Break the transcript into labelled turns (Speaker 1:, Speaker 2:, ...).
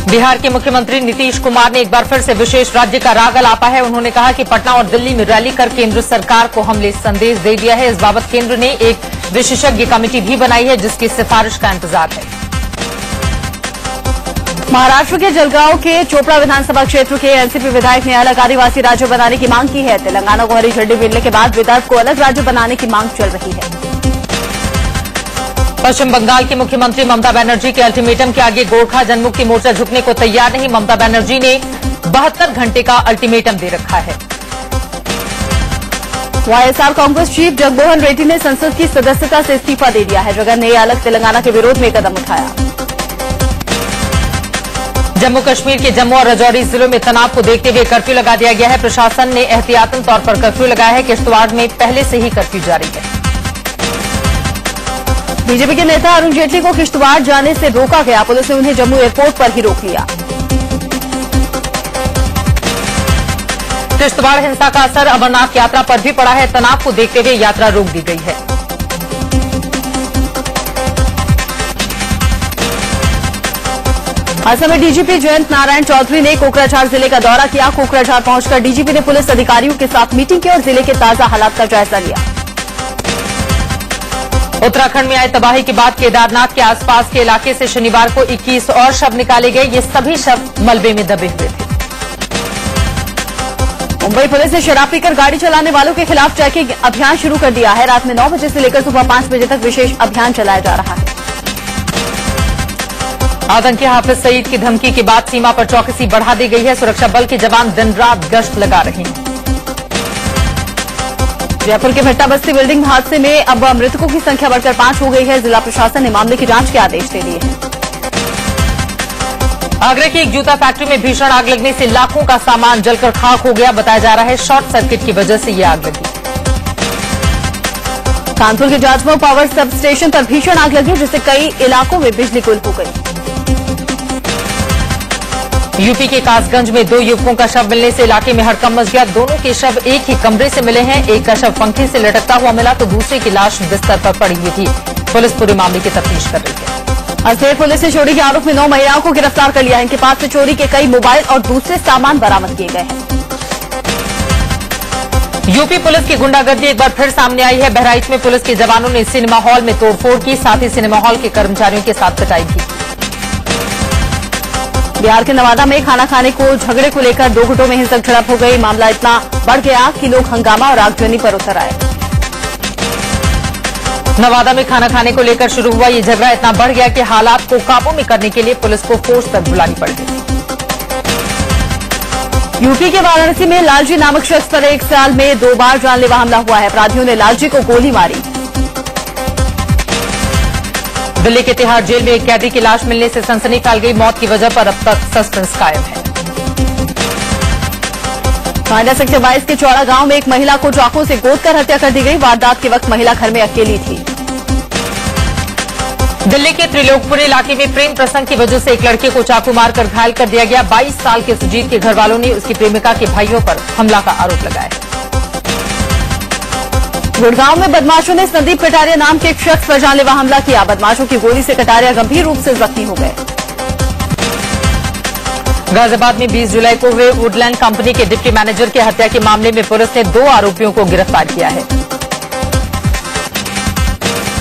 Speaker 1: बिहार के मुख्यमंत्री नीतीश कुमार ने एक बार फिर से विशेष राज्य का राग अलापा है। उन्होंने कहा कि पटना और दिल्ली में रैली कर केंद्र सरकार को हमले संदेश दे दिया है। इस बाबत केंद्र ने एक विशेषज्ञ कमेटी भी बनाई है जिसकी सिफारिश का इंतजार है।
Speaker 2: महाराष्ट्र के जलगांव के चोपड़ा विधानसभा क्षेत्र के एनसीपी विधायक ने अलग आदिवासी राज्य बनाने की मांग की है। तेलंगाना को हरी झंडी मिलने के बाद विदर्भ को अलग राज्य बनाने की मांग चल रही है।
Speaker 1: पश्चिम बंगाल की मुख्यमंत्री ममता बनर्जी के अल्टीमेटम के आगे गोरखा जनमुक्ति मोर्चा झुकने को तैयार नहीं। ममता बनर्जी ने 72 घंटे का अल्टीमेटम दे रखा है।
Speaker 2: वाईएसआर कांग्रेस चीफ जगमोहन रेड्डी ने संसद की सदस्यता से इस्तीफा दे दिया है। जगन ने अलग तेलंगाना के विरोध में कदम उठाया।
Speaker 1: जम्मू कश्मीर के जम्मू और राजौरी जिलों में तनाव को देखते हुए कर्फ्यू लगा दिया गया है। प्रशासन ने एहतियातन तौर पर कर्फ्यू लगाया है। किश्तवाड़ में पहले से ही कर्फ्यू जारी है।
Speaker 2: बीजेपी के नेता अरुण जेटली को किश्तवाड़ जाने से रोका गया। पुलिस ने उन्हें जम्मू एयरपोर्ट पर ही रोक लिया।
Speaker 1: किश्तवाड़ हिंसा का असर अमरनाथ यात्रा पर भी पड़ा है। तनाव को देखते हुए यात्रा रोक दी गई है।
Speaker 2: असम में डीजीपी जयंत नारायण चौधरी ने कोकराझार जिले का दौरा किया। कोकराझार पहुंचकर डीजीपी ने पुलिस अधिकारियों के साथ मीटिंग की और जिले के ताजा हालात का जायजा लिया।
Speaker 1: उत्तराखंड में आई तबाही के बाद केदारनाथ के आसपास के इलाके से शनिवार को 21 और शव निकाले गए। ये सभी शव मलबे में दबे हुए थे।
Speaker 2: मुंबई पुलिस ने शराब पीकर गाड़ी चलाने वालों के खिलाफ चेकिंग अभियान शुरू कर दिया है। रात में 9 बजे से लेकर सुबह 5 बजे तक विशेष अभियान चलाया जा रहा है।
Speaker 1: आतंकी हाफिज सईद की धमकी के बाद सीमा पर चौकसी बढ़ा दी गई है। सुरक्षा बल के जवान दिन रात गश्त लगा रहे हैं। जयपुर के भट्टा बस्ती बिल्डिंग हादसे में अब मृतकों की संख्या बढ़कर 5 हो गई है। जिला प्रशासन ने मामले की जांच के आदेश दे दिए हैं। आगरा की एक जूता फैक्ट्री में भीषण आग लगने से लाखों का सामान जलकर खाक हो गया। बताया जा रहा है शॉर्ट सर्किट की वजह से यह आग लगी।
Speaker 2: कानपुर के जाजमऊ पावर सब स्टेशन पर भीषण आग लगी जिससे कई इलाकों में बिजली गुल हो गई।
Speaker 1: यूपी के कासगंज में 2 युवकों का शव मिलने से इलाके में हड़कंप मच गया। दोनों के शव एक ही कमरे से मिले हैं। एक का शव पंखे से लटकता हुआ मिला तो दूसरे की लाश बिस्तर पर पड़ी हुई थी। पुलिस पूरे मामले की तफ्तीश कर रही है।
Speaker 2: अजमेर पुलिस ने चोरी के आरोप में 9 महिलाओं को गिरफ्तार कर लिया है। इनके पास से चोरी के कई मोबाइल और दूसरे सामान बरामद किए गए हैं।
Speaker 1: यूपी पुलिस की गुंडागर्दी एक बार फिर सामने आई है। बहराइच में पुलिस के जवानों ने सिनेमा हॉल में तोड़फोड़ की, साथ ही सिनेमा हॉल के कर्मचारियों के साथ पिटाई भी।
Speaker 2: बिहार के नवादा में खाना खाने को झगड़े को लेकर 2 गुटों में हिंसक झड़प हो गई। मामला इतना बढ़ गया कि लोग हंगामा और आगजनी पर उतर आए।
Speaker 1: नवादा में खाना खाने को लेकर शुरू हुआ ये झगड़ा इतना बढ़ गया कि हालात को काबू में करने के लिए पुलिस को फोर्स तक बुलानी पड़ गई।
Speaker 2: यूपी के वाराणसी में लालजी नामक शख्स पर 1 साल में 2 बार जानलेवा हमला हुआ है। अपराधियों ने लालजी को गोली मारी।
Speaker 1: दिल्ली के तिहाड़ जेल में एक कैदी की लाश मिलने से सनसनी फैल गई। मौत की वजह पर अब तक सस्पेंस कायम है।
Speaker 2: नोएडा सेक्टर 22 के चौड़ा गांव में एक महिला को चाकू से गोदकर हत्या कर दी गई। वारदात के वक्त महिला घर में अकेली थी।
Speaker 1: दिल्ली के त्रिलोकपुर इलाके में प्रेम प्रसंग की वजह से एक लड़के को चाकू मारकर घायल कर दिया गया। 22 साल के सुजीत के घर वालों ने उसकी प्रेमिका के भाइयों पर हमला का आरोप लगाया है।
Speaker 2: गुड़गांव में बदमाशों ने संदीप कटारिया नाम के एक शख्स पर जानलेवा हमला किया। बदमाशों की गोली से कटारिया गंभीर रूप से जख्मी हो गए।
Speaker 1: गाजियाबाद में 20 जुलाई को हुए वुडलैंड कंपनी के डिप्टी मैनेजर की हत्या के मामले में पुलिस ने 2 आरोपियों को गिरफ्तार किया है।